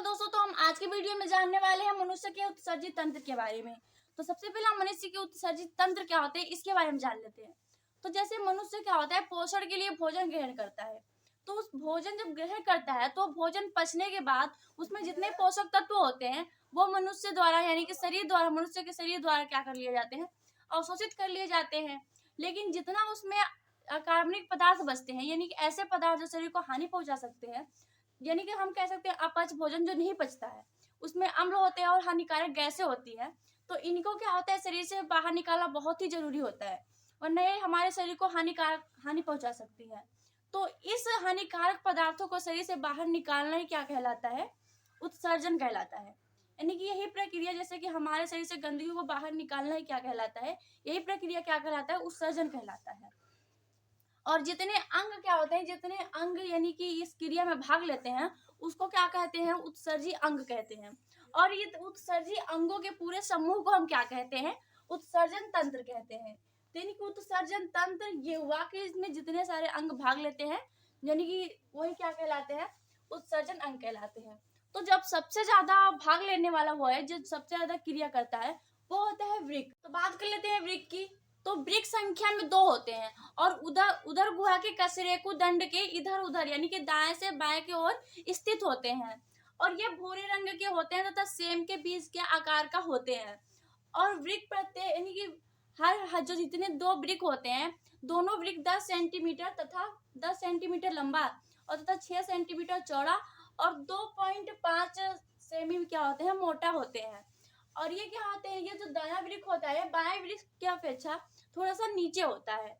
दोस्तों, तो हम आज के वीडियो में जानने वाले हैं मनुष्य के उत्सर्जित तंत्र के बारे में। तो सबसे पहले हम मनुष्य के उत्सर्जित तंत्र क्या होते हैं इसके बारे में जान लेते हैं। तो जैसे मनुष्य क्या होता है, पोषण के लिए भोजन ग्रहण करता है। तो उस भोजन जब ग्रहण करता है तो भोजन पचने के बाद उसमें जितने पोषक तत्व होते हैं वो मनुष्य द्वारा यानी कि शरीर द्वारा, मनुष्य के शरीर द्वारा क्या कर लिए जाते हैं, अवशोषित कर लिए जाते हैं। लेकिन जितना उसमें कार्बनिक पदार्थ बचते हैं यानी कि ऐसे पदार्थ जो शरीर को हानि पहुंचा सकते हैं, यानी कि हम कह सकते हैं अपच भोजन जो नहीं पचता है, उसमें अम्ल होते हैं और हानिकारक गैसें होती है। तो इनको क्या होता है, शरीर से बाहर निकालना बहुत ही जरूरी होता है, वरना ये हमारे शरीर को हानि पहुंचा सकती है। तो इस हानिकारक पदार्थों को शरीर से बाहर निकालना ही क्या कहलाता है, उत्सर्जन कहलाता है। यानी कि यही प्रक्रिया, जैसे कि हमारे शरीर से गंदगी को बाहर निकालना ही क्या कहलाता है, यही प्रक्रिया क्या कहलाता है, उत्सर्जन कहलाता है। और जितने अंग क्या होते हैं, जितने अंग यानी कि इस क्रिया में भाग लेते हैं उसको क्या कहते हैं, उत्सर्जी अंग कहते हैं। और ये उत्सर्जी अंगों के पूरे समूह को हम क्या कहते हैं, उत्सर्जन तंत्र कहते हैं। यानी कि उत्सर्जन तंत्र ये हुआ कि इसमें जितने सारे अंग भाग लेते हैं यानी कि वही क्या कहलाते हैं, उत्सर्जन अंग कहलाते हैं। तो जब सबसे ज्यादा भाग लेने वाला हुआ है, जो सबसे ज्यादा क्रिया करता है वो होता है वृक्क। तो बात कर लेते हैं वृक्क की। तो वृक्क संख्या में 2 होते हैं और उधर गुहा के कशेरुक दंड के इधर उधर यानी कि दाएं से बाएं की ओर स्थित होते हैं। और ये भूरे रंग के होते हैं तथा सेम के बीज के आकार का होते हैं। और वृक्क प्रत्येक यानी कि हर जो जितने 2 वृक्क होते हैं, दोनों वृक्क 10 सेंटीमीटर तथा 10 सेंटीमीटर लंबा और तथा 6 सेंटीमीटर चौड़ा और 2.5 सेमी क्या होते हैं, मोटा होते हैं। और ये क्या होते हैं, ये जो दायां वृक्क होता है बाएं वृक्क की अपेक्षा थोड़ा सा नीचे होता है।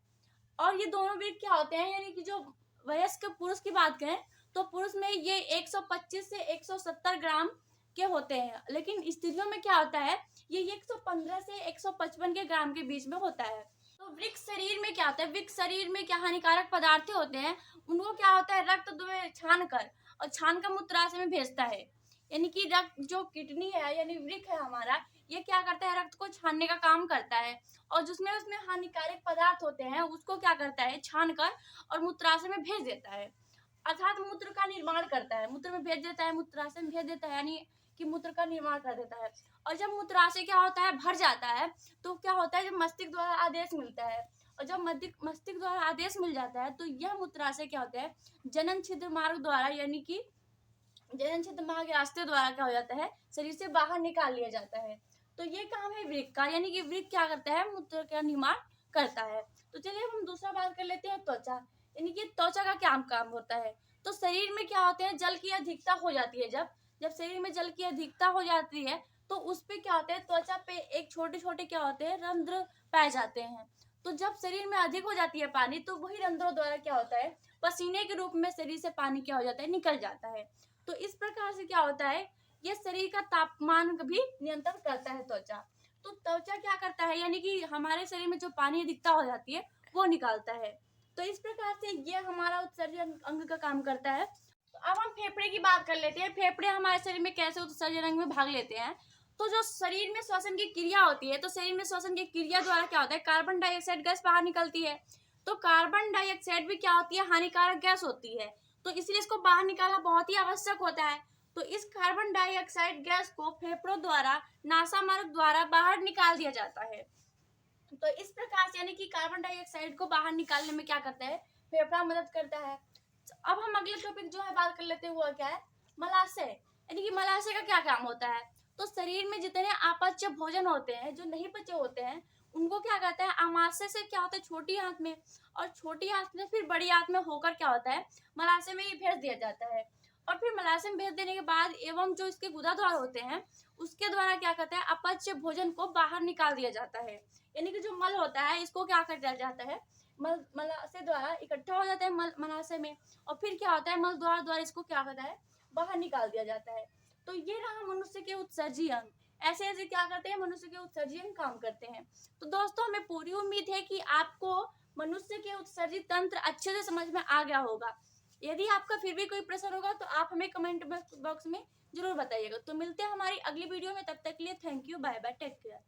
और ये दोनों वृक्क क्या होते हैं, यानी कि जो वयस्क पुरुष की बात करें तो पुरुष में ये 125 से 170 ग्राम के होते हैं, लेकिन स्त्रियों में क्या होता है, ये 115 से 155 के ग्राम के बीच में होता है। तो वृक्क शरीर में क्या होता है, वृक्क शरीर में क्या हानिकारक पदार्थ होते हैं, उनको क्या होता है रक्त छान कर और छान कर मूत्राशय में भेजता है। यानी कि रक्त जो किडनी है यानी वृक्क है हमारा, ये क्या करता है, रक्त को छानने का काम करता है। और जिसमें उसमें हानिकारक पदार्थ होते हैं उसको क्या करता है, छान कर और मूत्राशय में भेज देता है, अर्थात मूत्र का निर्माण करता है, मूत्र में भेज देता है, मूत्राशय में भेज देता है, यानी कि मूत्र का निर्माण कर देता है। और जब मूत्राशय क्या होता है, भर जाता है, तो क्या होता है, जब मस्तिष्क द्वारा आदेश मिलता है और जब मस्तिष्क द्वारा आदेश मिल जाता है तो यह मूत्राशय क्या होता है, जनन छिद्र मार्ग द्वारा यानी कि जनन छिद्र मार्ग के रास्ते द्वारा क्या हो जाता है, शरीर से बाहर निकाल लिया जाता है। तो ये काम है वृक्क का, यानी कि वृक्क क्या करता है, मूत्र का निर्माण करता है। तो चलिए हम दूसरा बात कर लेते हैं, त्वचा। यानी कि त्वचा का क्या काम होता है। तो शरीर में क्या होते हैं, जल की अधिकता हो जाती है, जब जब शरीर में जल की अधिकता हो जाती है तो उस पे क्या होता है, त्वचा पे एक छोटे छोटे क्या होते हैं, रंध्र पाए जाते हैं। तो जब शरीर में अधिक हो जाती है पानी तो वही रंध्रों द्वारा क्या होता है, पसीने के रूप में शरीर से पानी क्या हो जाता है, निकल जाता है। तो इस प्रकार से क्या होता है, ये शरीर का तापमान भी नियंत्रण करता है त्वचा। तो त्वचा क्या करता है, यानी कि हमारे शरीर में जो पानी अधिकता हो जाती है वो निकालता है। तो इस प्रकार से ये हमारा उत्सर्जन अंग का काम करता है। तो अब हम फेफड़े की बात कर लेते हैं। फेफड़े हमारे शरीर में कैसे उत्सर्जन अंग में भाग लेते हैं। तो जो शरीर में श्वसन की क्रिया होती है, तो शरीर में श्वसन की क्रिया द्वारा क्या होता है, कार्बन डाइऑक्साइड गैस बाहर निकलती है। तो कार्बन डाइऑक्साइड भी क्या होती है, हानिकारक गैस होती है, तो इसलिए इसको बाहर निकालना बहुत ही आवश्यक होता है। तो इस कार्बन डाइऑक्साइड गैस को फेफड़ों द्वारा, नासा मार्ग द्वारा बाहर निकाल दिया जाता है। तो इस प्रकार से यानी कि कार्बन डाइऑक्साइड को बाहर निकालने में क्या करता है, फेफड़ा मदद करता है। अब हम अगले टॉपिक जो है बात कर लेते हैं, वो क्या है, मलाशय। यानी कि मलाशय का क्या काम होता है। तो शरीर में जितने अपच्य भोजन होते हैं, जो नहीं पचे होते हैं, उनको क्या कहता है, आमाशय से क्या होता है, छोटी आंत में, और छोटी आंत में फिर बड़ी आंत में होकर क्या होता है, मलाशय में ही भेज दिया जाता है। और फिर मलाशय में भेज देने के बाद एवं जो इसके गुदाद्वार होते हैं उसके द्वारा क्या कहता है, अपच्य भोजन को बाहर निकाल दिया जाता है। यानी कि जो मल होता है इसको क्या कर दिया जाता है, मलाशय द्वारा इकट्ठा हो जाता है मलाशय में, और फिर क्या होता है, मल द्वारा इसको क्या करता है, बाहर निकाल दिया जाता है। तो ये रहा मनुष्य के उत्सर्जी अंग। ऐसे ऐसे क्या करते हैं, मनुष्य के उत्सर्जी अंग काम करते हैं। तो दोस्तों हमें पूरी उम्मीद है कि आपको मनुष्य के उत्सर्जी तंत्र अच्छे से समझ में आ गया होगा। यदि आपका फिर भी कोई प्रश्न होगा तो आप हमें कमेंट बॉक्स में जरूर बताइएगा। तो मिलते हैं हमारी अगली वीडियो में, तब तक के लिए thank you, bye bye, take care.